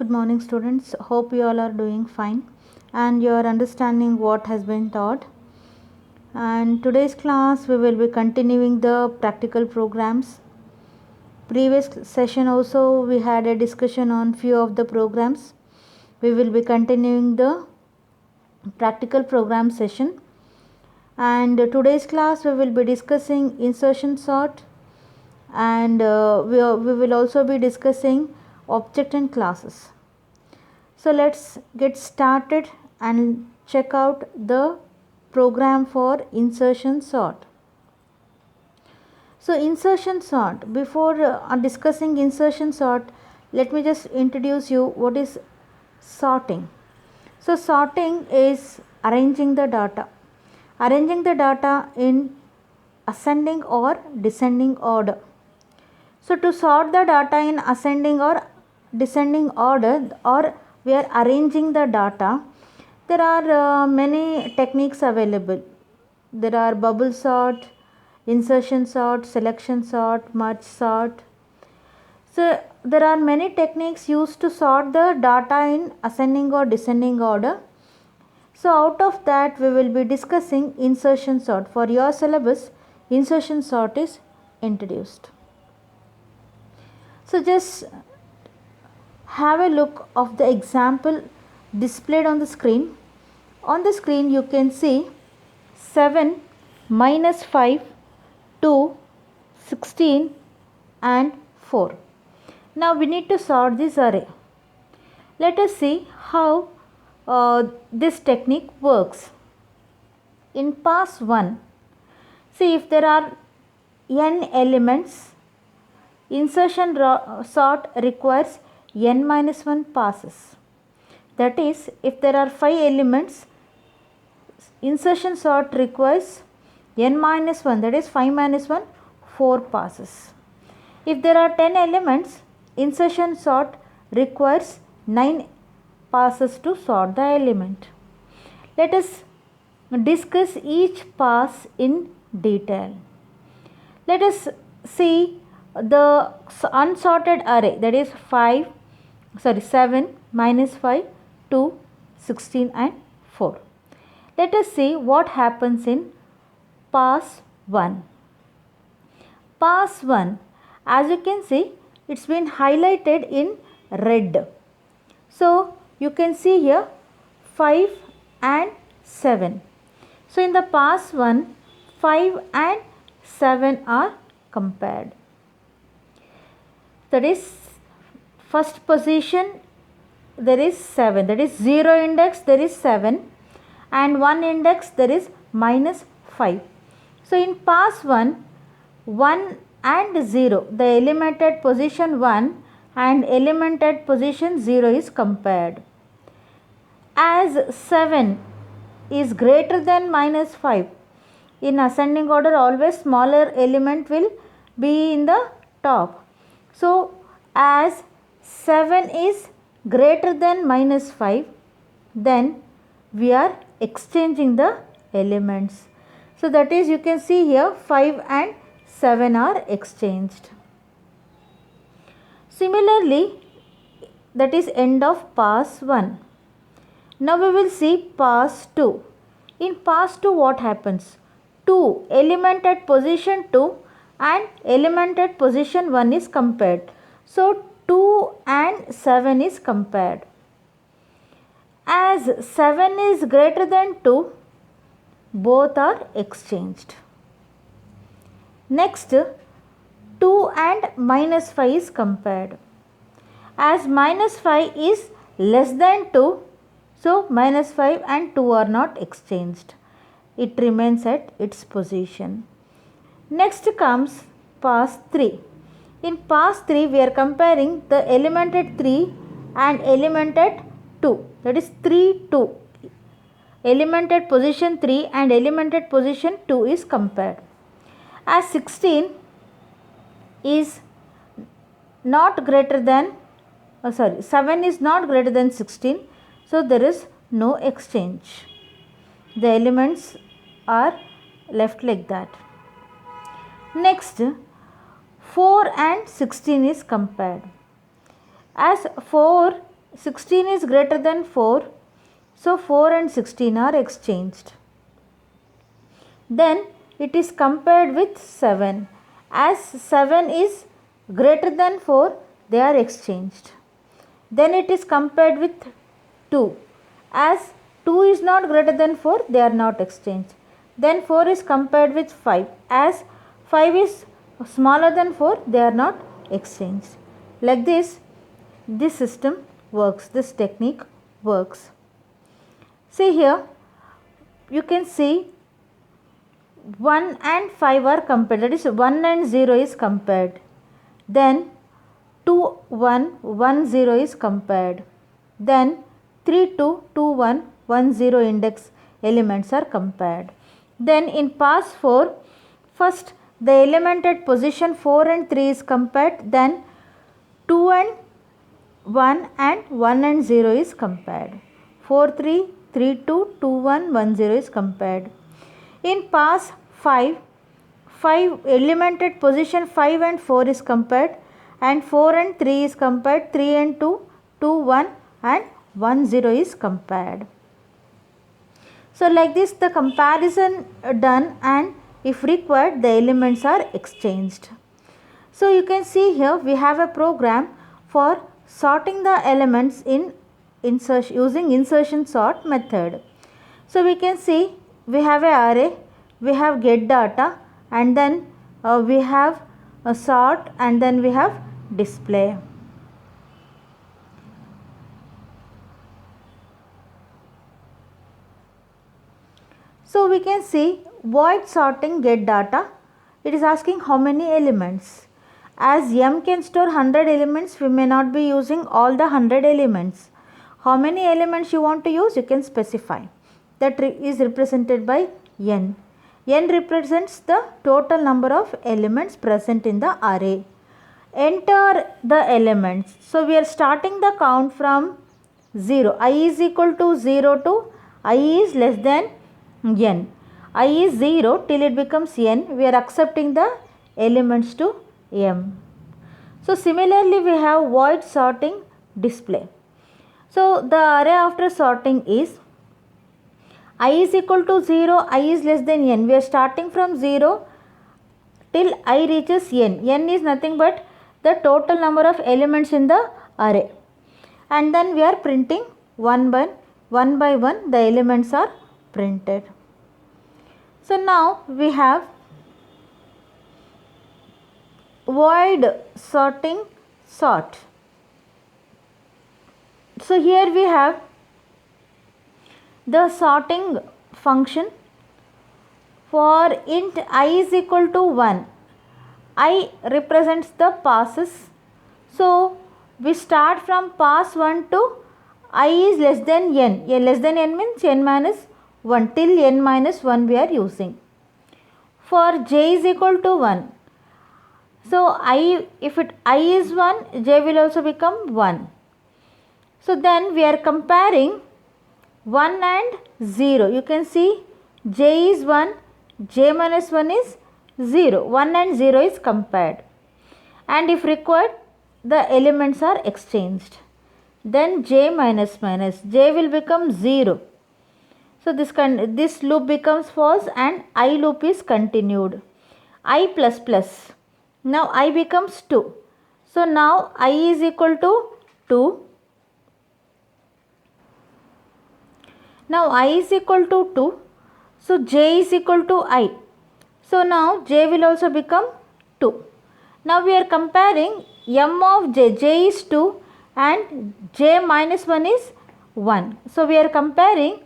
Good morning, students. Hope you all are doing fine and you are understanding what has been taught. And today's class we will be continuing the practical programs. Previous session also we had a discussion on few of the programs. We will be continuing the practical program session. And today's class we will be discussing insertion sort, and we will also be discussing object and classes. So let's get started and check out the program for insertion sort. So insertion sort, before discussing insertion sort, let me just introduce you what is sorting. So sorting is arranging the data in ascending or descending order. So to sort the data in ascending or descending order, or we are arranging the data, there are many techniques available. There are bubble sort, insertion sort, selection sort, merge sort. So there are many techniques used to sort the data in ascending or descending order. So out of that we will be discussing insertion sort. For your syllabus, insertion sort is introduced. So just have a look of the example displayed on the screen. On the screen you can see 7 minus 5, 2, 16 and 4. Now we need to sort this array. Let us see how this technique works. In pass 1, see if there are n elements, insertion sort requires n minus 1 passes. That is, if there are 5 elements, insertion sort requires n minus 1, that is 5 minus 1, 4 passes. If there are 10 elements, insertion sort requires 9 passes to sort the element. Let us discuss each pass in detail. Let us see the unsorted array, that is 7 minus 5, 2, 16 and 4. Let us see what happens in pass 1. Pass 1, as you can see, it's been highlighted in red. So you can see here 5 and 7. So in the pass 1, 5 and 7 are compared. That is, first position there is 7, that is 0 index there is 7, and 1 index there is minus 5. So in pass 1, 1 and 0, the element at position 1 and element at position 0 is compared. As 7 is greater than minus 5, in ascending order always smaller element will be in the top. So as 7 is greater than minus 5, then we are exchanging the elements. So that is, you can see here 5 and 7 are exchanged. Similarly, that is end of pass 1. Now we will see pass 2. In pass 2 what happens? 2 element at position 2 and element at position 1 is compared. So 2 and 7 is compared. As 7 is greater than 2, both are exchanged. Next, 2 and minus 5 is compared. As minus 5 is less than 2, so minus 5 and 2 are not exchanged. It remains at its position. Next comes pass 3. In pass 3 we are comparing the element at 3 and element at 2, that is 3, 2. Element at position 3 and element at position 2 is compared. As 16 is not greater than 7 is not greater than 16, so there is no exchange. The elements are left like that. Next, 4 and 16 is compared. As 4 16 is greater than 4. So 4 and 16 are exchanged. Then it is compared with 7. As 7 is greater than 4, they are exchanged. Then it is compared with 2. As 2 is not greater than 4, they are not exchanged. Then 4 is compared with 5. As 5 is smaller than 4, they are not exchanged. Like this system works, this technique works. See here, you can see 1 and 5 are compared, that is 1 and 0 is compared. Then 2, 1, 1, 0 is compared. Then 3, 2, 2, 1, 1, 0 index elements are compared. Then in pass 4, first the element at position 4 and 3 is compared. Then 2 and 1 and 1 and 0 is compared. 4, 3, 3, 2, 2, 1, 1, 0 is compared. In pass 5, element at position 5 and 4 is compared, and 4 and 3 is compared, 3 and 2, 2, 1 and 1, 0 is compared. So like this the comparison done, and if required the elements are exchanged. So you can see here we have a program for sorting the elements in using insertion sort method. So we can see we have a array, we have get data, and then we have a sort, and then we have display. So we can see void sorting get data. It is asking how many elements. As M can store 100 elements, we may not be using all the 100 elements. How many elements you want to use, you can specify. That is represented by N. N represents the total number of elements present in the array. Enter the elements. So we are starting the count from 0. I is equal to 0 to I is less than N. I is 0 till it becomes N. We are accepting the elements to M. So similarly we have void sorting display. So the array after sorting is I is equal to 0, I is less than N. We are starting from 0 till I reaches N. N is nothing but the total number of elements in the array. And then we are printing one by one the elements are printed. So now we have void sorting sort. So here we have the sorting function for int I is equal to 1. I represents the passes. So we start from pass 1 to I is less than N. Less than N means N minus 1 till N minus 1 we are using. For J is equal to 1. So if I is 1, J will also become 1. So then we are comparing 1 and 0. You can see J is 1, J minus 1 is 0. 1 and 0 is compared. And if required, the elements are exchanged. Then J minus J will become 0. So this loop becomes false and I loop is continued. I plus plus. Now I becomes 2. So now I is equal to 2. Now I is equal to 2. So J is equal to I. So now J will also become 2. Now we are comparing M of J. J is 2 and J minus 1 is 1. So we are comparing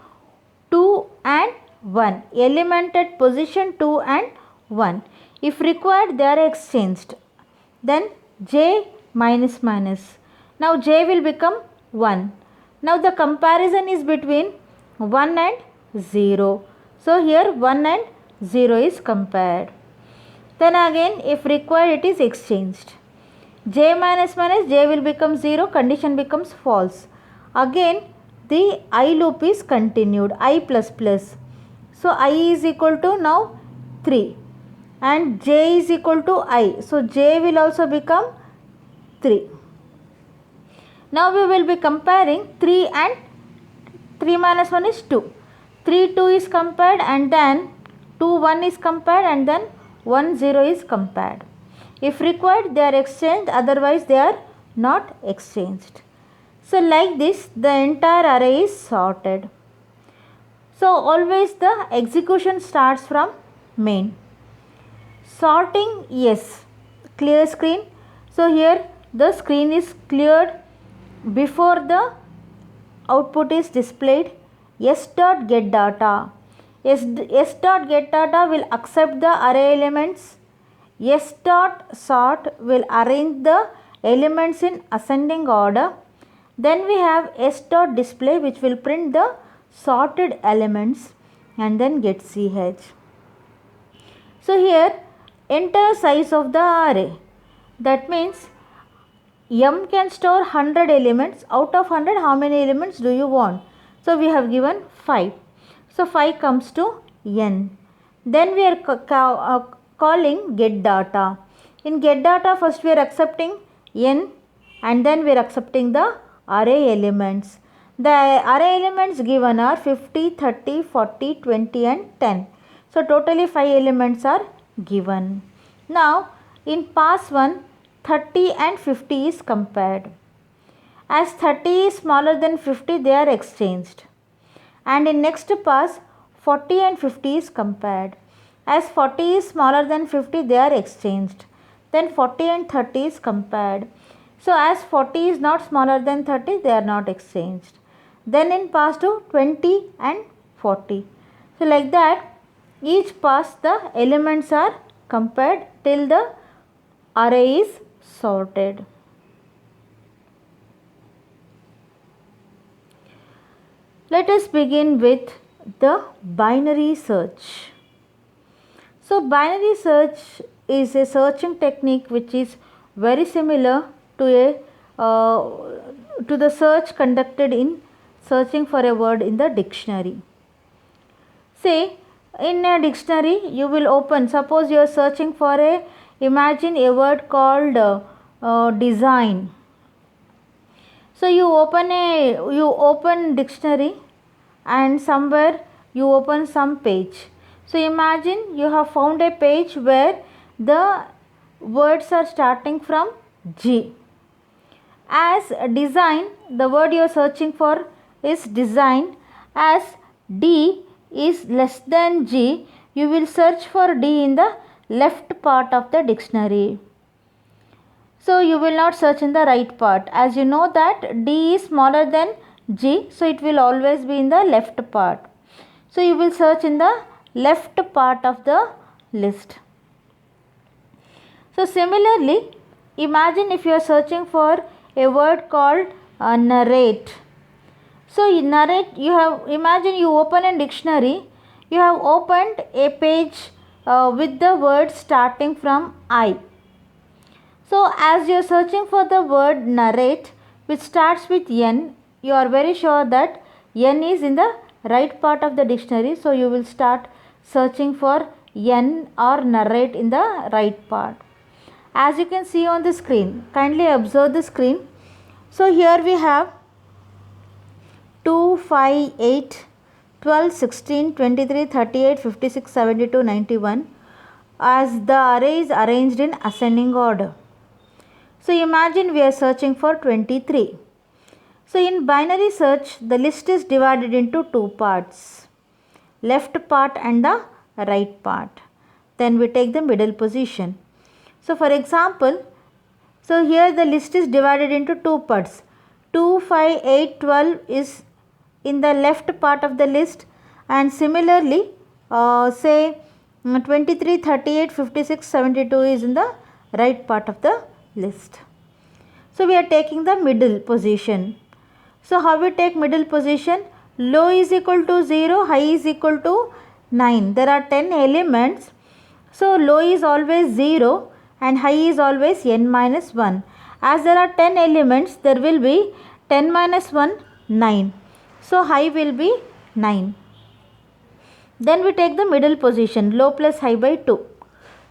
2 and 1. Element at position 2 and 1. If required, they are exchanged. Then J minus. Now J will become 1. Now the comparison is between 1 and 0. So here 1 and 0 is compared. Then again if required it is exchanged. J minus J will become 0, condition becomes false. Again the I loop is continued, I plus plus. So I is equal to now 3 and J is equal to I. So J will also become 3. Now we will be comparing 3 and 3 minus 1 is 2. 3 2 is compared, and then 2 1 is compared, and then 1 0 is compared. If required, they are exchanged, otherwise they are not exchanged. So like this the entire array is sorted. So always the execution starts from main. Sorting, yes, clear screen. So here the screen is cleared before the output is displayed. S.getData. S.getData will accept the array elements. S.sort will arrange the elements in ascending order. Then we have S.display, which will print the sorted elements, and then getCH. So here enter size of the array. That means M can store 100 elements. Out of 100, how many elements do you want? So we have given 5. So 5 comes to N. Then we are calling getData. In getData, first we are accepting N, and then we are accepting the array elements. The array elements given are 50, 30, 40, 20 and 10. So totally 5 elements are given. Now in pass 1, 30 and 50 is compared. As 30 is smaller than 50, they are exchanged. And in next pass, 40 and 50 is compared. As 40 is smaller than 50, they are exchanged. Then 40 and 30 is compared. So as 40 is not smaller than 30, they are not exchanged. Then in pass 2, 20 and 40. So like that, each pass the elements are compared till the array is sorted. Let us begin with the binary search. So binary search is a searching technique which is very similar to the search conducted in searching for a word in the dictionary. Say in a dictionary you will open, suppose you are searching for imagine a word called design. So you open dictionary, and somewhere you open some page. So imagine you have found a page where the words are starting from G. As design, the word you are searching for is design. As D is less than G, you will search for D in the left part of the dictionary. So you will not search in the right part, as you know that D is smaller than G, so it will always be in the left part. So you will search in the left part of the list. So similarly, imagine if you are searching for a word called narrate. So in narrate, imagine you open a dictionary, you have opened a page with the word starting from I. So as you are searching for the word narrate which starts with N, you are very sure that N is in the right part of the dictionary. So you will start searching for N or narrate in the right part. As you can see on the screen, kindly observe the screen. So here we have 2, 5, 8, 12, 16, 23, 38, 56, 72, 91 as the array is arranged in ascending order. So imagine we are searching for 23. So in binary search, the list is divided into two parts, left part and the right part. Then we take the middle position. So for example, so here the list is divided into two parts. 2, 5, 8, 12 is in the left part of the list, and similarly say 23, 38, 56, 72 is in the right part of the list. So we are taking the middle position. So how we take middle position? Low is equal to 0, high is equal to 9. There are 10 elements. So low is always 0 and high is always n minus 1. As there are 10 elements, there will be 10 minus 1, 9. So high will be 9. Then we take the middle position, low plus high by 2.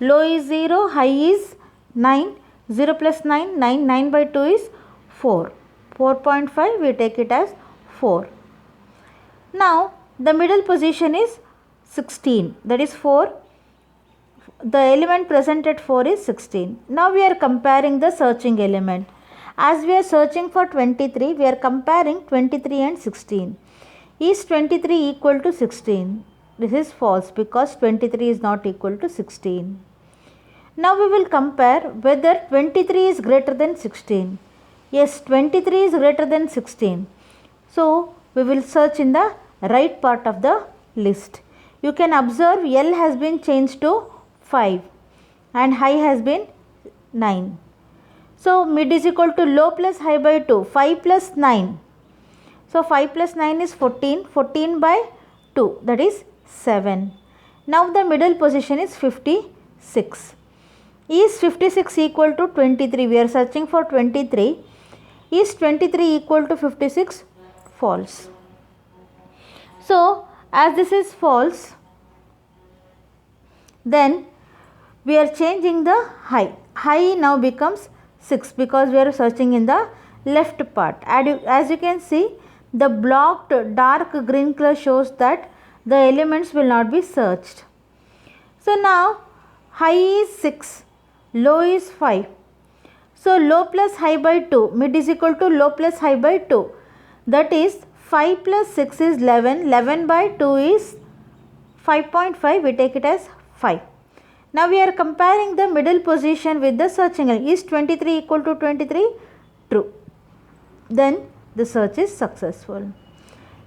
Low is 0, high is 9, 0 plus 9, 9, 9 by 2 is 4. 4.5 we take it as 4. Now the middle position is 16, that is 4. The element present at 4 is 16. Now we are comparing the searching element. As we are searching for 23, we are comparing 23 and 16. Is 23 equal to 16? This is false because 23 is not equal to 16. Now we will compare whether 23 is greater than 16. Yes, 23 is greater than 16. So we will search in the right part of the list. You can observe L has been changed to 5 and high has been 9. So mid is equal to low plus high by 2. 5 plus 9. So 5 plus 9 is 14. 14 by 2, that is 7. Now the middle position is 56. Is 56 equal to 23? We are searching for 23. Is 23 equal to 56? False. So as this is false, then we are changing the high. High now becomes 6 because we are searching in the left part. As you can see, the blocked dark green color shows that the elements will not be searched. So now high is 6, low is 5. So low plus high by 2, mid is equal to low plus high by 2. That is 5 plus 6 is 11, 11 by 2 is 5.5, we take it as 5. Now we are comparing the middle position with the searching element. Is 23 equal to 23? True. Then the search is successful.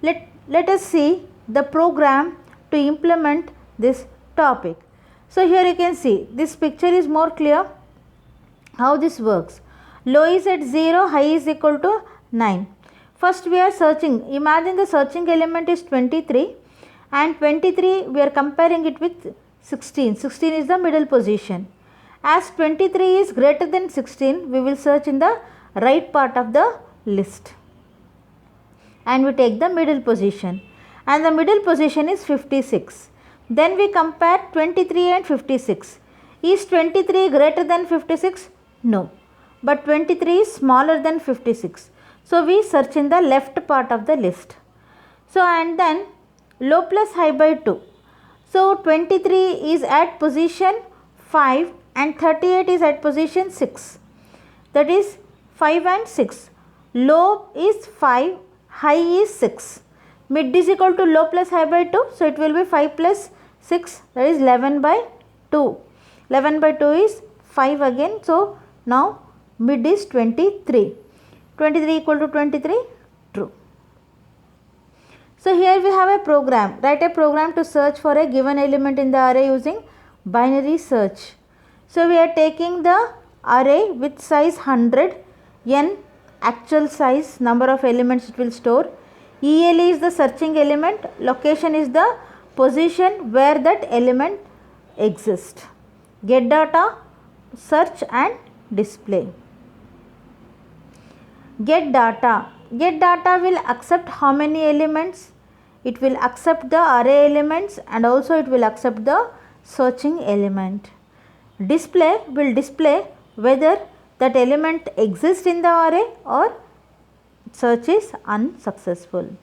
Let us see the program to implement this topic. So here you can see this picture is more clear how this works. Low is at 0, high is equal to 9. First we are searching. Imagine the searching element is 23 and 23 we are comparing it with 16. 16 is the middle position. As 23 is greater than 16, we will search in the right part of the list. And we take the middle position. And the middle position is 56. Then we compare 23 and 56. Is 23 greater than 56? No. But 23 is smaller than 56. So we search in the left part of the list. So and then low plus high by 2. So 23 is at position 5 and 38 is at position 6. That is 5 and 6. Low is 5, high is 6. Mid is equal to low plus high by 2. So it will be 5 plus 6, that is 11 by 2. 11 by 2 is 5 again. So now mid is 23. 23 equal to 23, true. So here we have a program. Write a program to search for a given element in the array using binary search. So we are taking the array with size 100, n actual size, number of elements it will store. EL is the searching element, location is the position where that element exists. Get data, search and display. Get data. Get data will accept how many elements? It will accept the array elements and also it will accept the searching element. Display will display whether that element exists in the array or search is unsuccessful.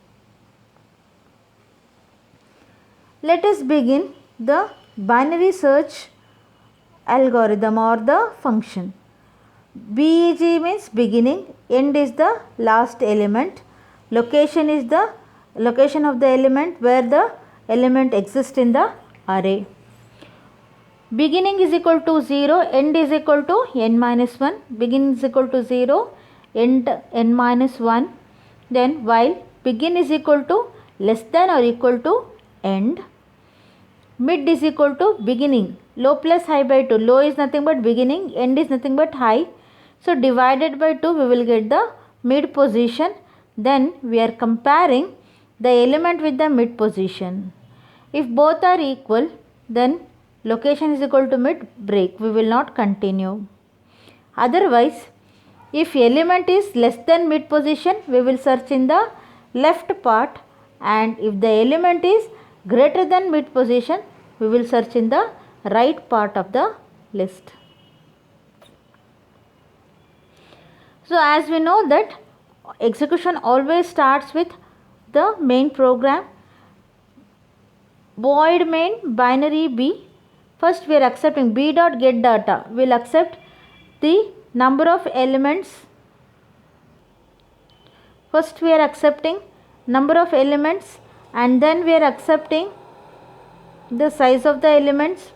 Let us begin the binary search algorithm or the function. BEG means beginning, end is the last element, location is the location of the element where the element exists in the array. Beginning is equal to 0, end is equal to n minus 1, begin is equal to 0, end n minus 1, then while begin is equal to less than or equal to end, mid is equal to beginning, low plus high by 2, low is nothing but beginning, end is nothing but high. So divided by 2 we will get the mid position. Then we are comparing the element with the mid position. If both are equal, then location is equal to mid, break. We will not continue. Otherwise, if element is less than mid position, we will search in the left part, and if the element is greater than mid position, we will search in the right part of the list. So as we know that execution always starts with the main program. Void main binary b. First we are accepting b dot get data. We will accept the number of elements. First we are accepting number of elements, and then we are accepting the size of the elements.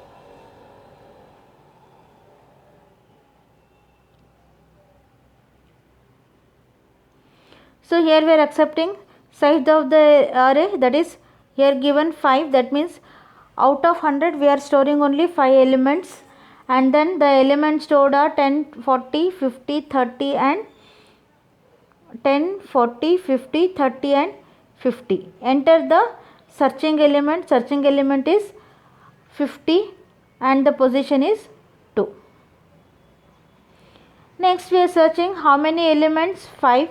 So here we are accepting size of the array, that is here given 5, that means out of 100 we are storing only 5 elements, and then the elements stored are 10, 40, 50, 30 and 10, 40, 50, 30 and 50. Enter the searching element is 50 and the position is 2. Next we are searching how many elements, 5,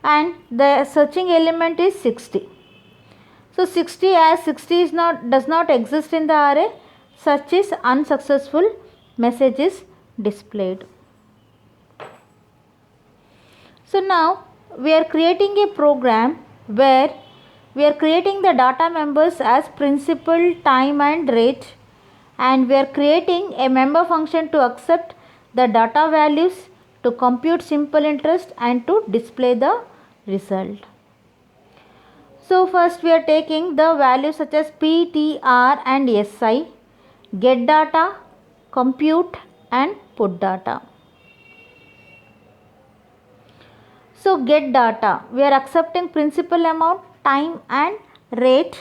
and the searching element is 60. So 60, as 60 does not exist in the array, search is unsuccessful, message is displayed. So now we are creating a program where we are creating the data members as principal, time and rate, and we are creating a member function to accept the data values, to compute simple interest and to display the result. So first we are taking the values such as P, T, R and SI, get data, compute and put data. So get data, we are accepting principal amount, time and rate,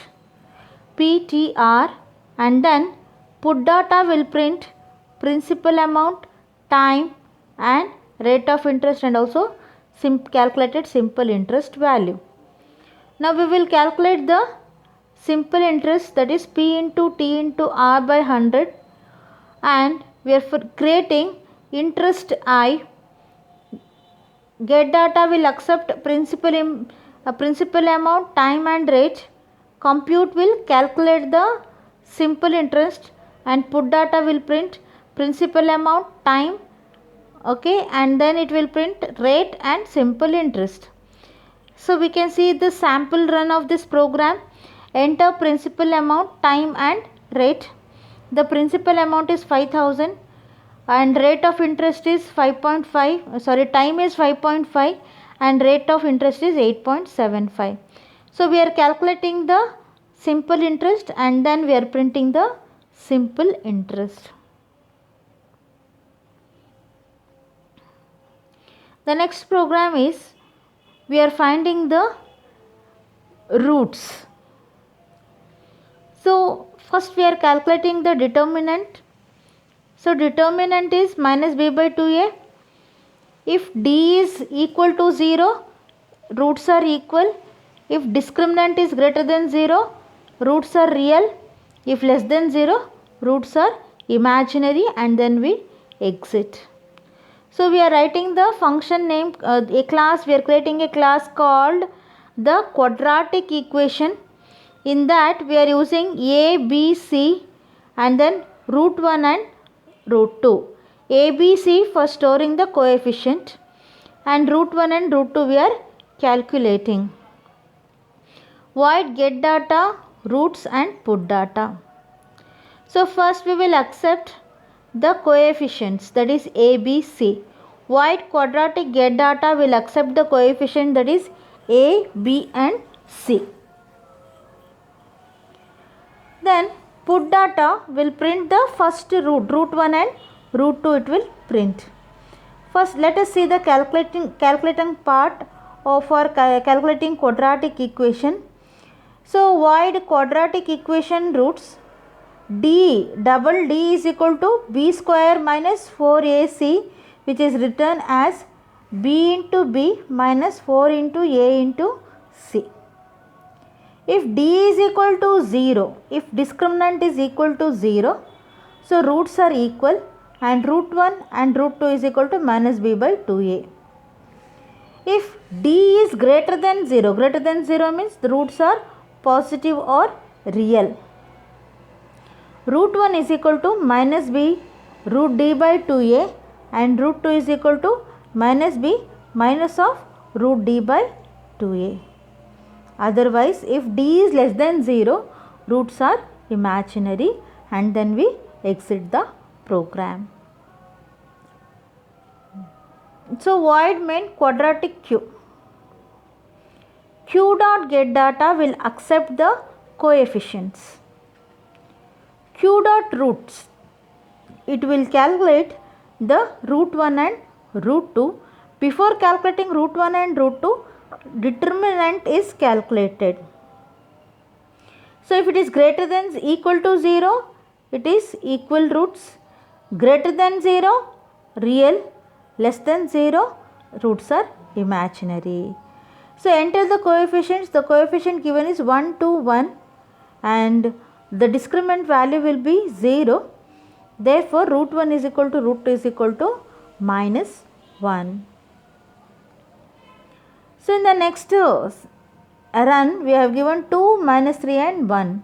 P, T, R, and then put data will print principal amount, time and rate of interest and also calculated simple interest value. Now we will calculate the simple interest, that is P into T into R by 100, and we are creating interest I. Get data will accept principal amount, time and rate. Compute will calculate the simple interest, and put data will print principal amount, time, okay, and then it will print rate and simple interest. So we can see the sample run of this program. Enter principal amount, time and rate. The principal amount is 5000 and rate of interest is 5.5, time is 5.5 and rate of interest is 8.75. So we are calculating the simple interest and then we are printing the simple interest. The next program is we are finding the roots. So first we are calculating the determinant. So determinant is minus b by 2a. If d is equal to 0, roots are equal. If discriminant is greater than 0, roots are real. If less than 0, roots are imaginary, and then we exit. So we are writing the function name, a class, we are creating a class called the quadratic equation. In that we are using a, b, c and then root 1 and root 2. A, B, C for storing the coefficient, and root 1 and root 2 we are calculating. Void get data, roots and put data. So first we will accept the coefficients, that is A, B, C. Void quadratic get data will accept the coefficient, that is A, B and C. Then put data will print the first root 1 and root 2 it will print. First let us see the calculating part of our calculating quadratic equation. So void quadratic equation roots, double D is equal to B square minus 4AC, which is written as B into B minus 4 into A into C. If D is equal to 0, if discriminant is equal to 0, so roots are equal and root 1 and root 2 is equal to minus B by 2A. If D is greater than 0 means the roots are positive or real. Root 1 is equal to minus B root D by 2A and root 2 is equal to minus B minus of root d by 2a. Otherwise, if d is less than 0, roots are imaginary, and then we exit the program. So void main quadratic q. Q dot get data will accept the coefficients. Q dot roots, it will calculate the root 1 and root 2. Before calculating root 1 and root 2, determinant is calculated. So if it is greater than equal to 0, it is equal roots. Greater than 0, real. Less than 0, roots are imaginary. So enter the coefficients. The coefficient given is 1, 2, 1, and the discriminant value will be 0. Therefore, root 1 is equal to root 2 is equal to minus 1. So in the next run, we have given 2, minus 3 and 1.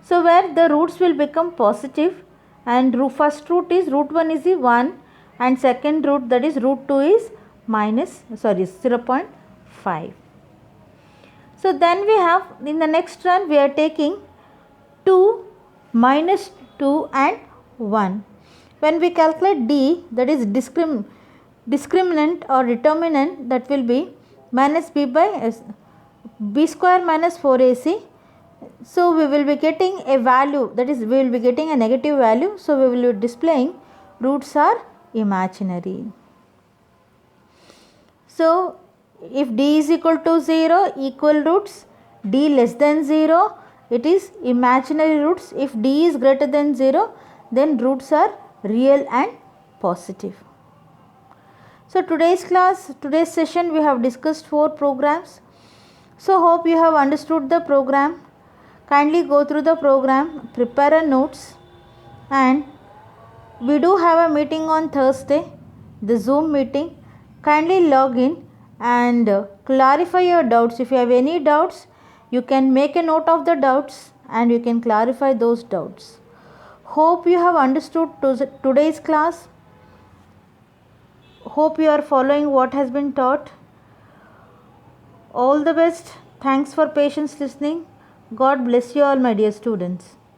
So where the roots will become positive, and first root is root 1 is the 1, and second root, that is root 2 is 0.5. So then we have, in the next run, we are taking 2, minus 2 and 1. When we calculate d, that is discriminant or determinant, that will be minus b by b square minus 4ac. So we will be getting a value, that is we will be getting a negative value. So we will be displaying roots are imaginary. So if d is equal to 0, equal roots. D less than 0, it is imaginary roots. If d is greater than 0, then roots are real and positive. So today's session, we have discussed 4 programs. So hope you have understood the program. Kindly go through the program, prepare a notes, and we do have a meeting on Thursday, the Zoom meeting. Kindly log in and clarify your doubts. If you have any doubts, you can make a note of the doubts and you can clarify those doubts. Hope you have understood today's class. Hope you are following what has been taught. All the best. Thanks for patience listening. God bless you all, my dear students.